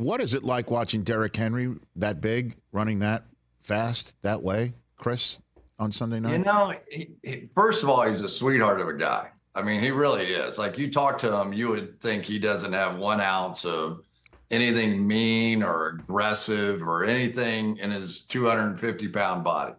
What is it like watching Derrick Henry that big, running that fast, that way, Chris, on Sunday night? You know, first of all, he's a sweetheart of a guy. I mean, he really is. Like, you talk to him, you would think he doesn't have 1 ounce of anything mean or aggressive or anything in his 250-pound body.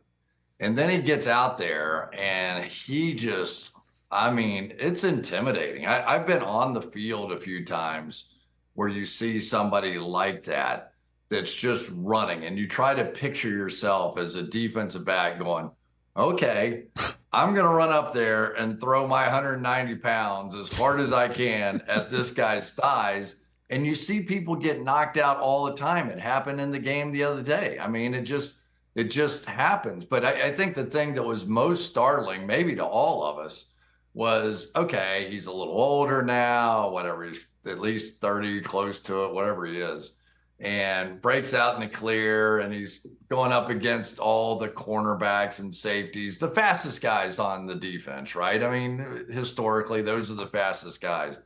And then he gets out there and he just, I mean, it's intimidating. I've been on the field a few times where you see somebody like that that's just running, and you try to picture yourself as a defensive back going, okay, I'm going to run up there and throw my 190 pounds as hard as I can at this guy's thighs. And you see people get knocked out all the time. It happened in the game the other day. I mean, it just happens. But I think the thing that was most startling, maybe to all of us, was, okay, he's a little older now, whatever, he's at least 30, close to it, whatever he is, and breaks out in the clear, and he's going up against all the cornerbacks and safeties, the fastest guys on the defense, right? I mean, historically, those are the fastest guys.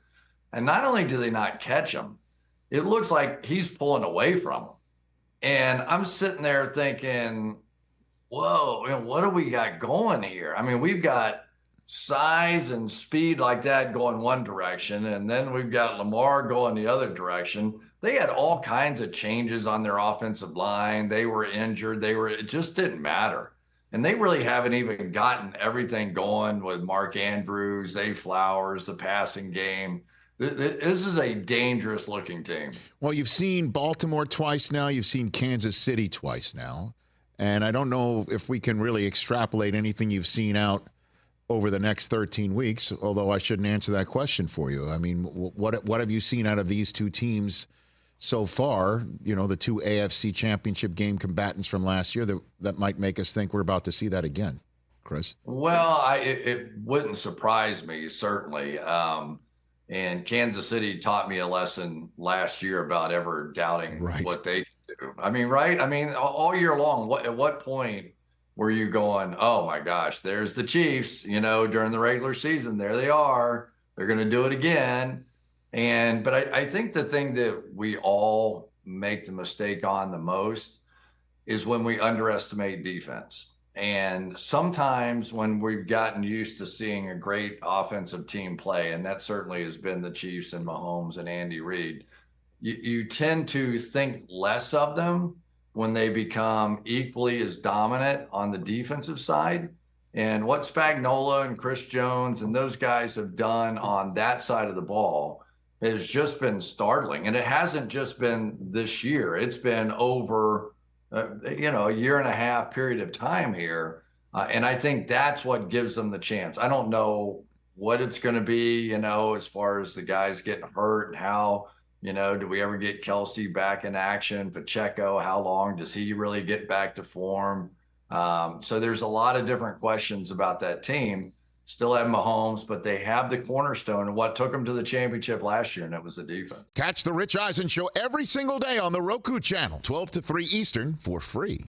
And not only do they not catch him, it looks like he's pulling away from them. And I'm sitting there thinking, whoa, what do we got going here? I mean, we've got size and speed like that going one direction, and then we've got Lamar going the other direction. They had all kinds of changes on their offensive line. They were injured. It just didn't matter. And they really haven't even gotten everything going with Mark Andrews, Zay Flowers, the passing game. This is a dangerous looking team. Well, you've seen Baltimore twice now. You've seen Kansas City twice now. And I don't know if we can really extrapolate anything you've seen out over the next 13 weeks, although I shouldn't answer that question for you. I mean, what have you seen out of these two teams so far, you know, the two AFC championship game combatants from last year that might make us think we're about to see that again, Chris? Well, it wouldn't surprise me, certainly. And Kansas City taught me a lesson last year about ever doubting what they can do. I mean, right? I mean, all year long, at what point were you going, oh my gosh, there's the Chiefs, you know, during the regular season, there they are, they're going to do it again. But I think the thing that we all make the mistake on the most is when we underestimate defense. And sometimes when we've gotten used to seeing a great offensive team play, and that certainly has been the Chiefs and Mahomes and Andy Reid, you tend to think less of them when they become equally as dominant on the defensive side. And what Spagnuolo and Chris Jones and those guys have done on that side of the ball has just been startling. And it hasn't just been this year. It's been over, a year and a half period of time here. And I think that's what gives them the chance. I don't know what it's going to be, you know, as far as the guys getting hurt and how, you know, do we ever get Kelsey back in action? Pacheco, how long does he really get back to form? So there's a lot of different questions about that team. Still have Mahomes, but they have the cornerstone of what took them to the championship last year, and it was the defense. Catch the Rich Eisen Show every single day on the Roku Channel, 12 to 3 Eastern, for free.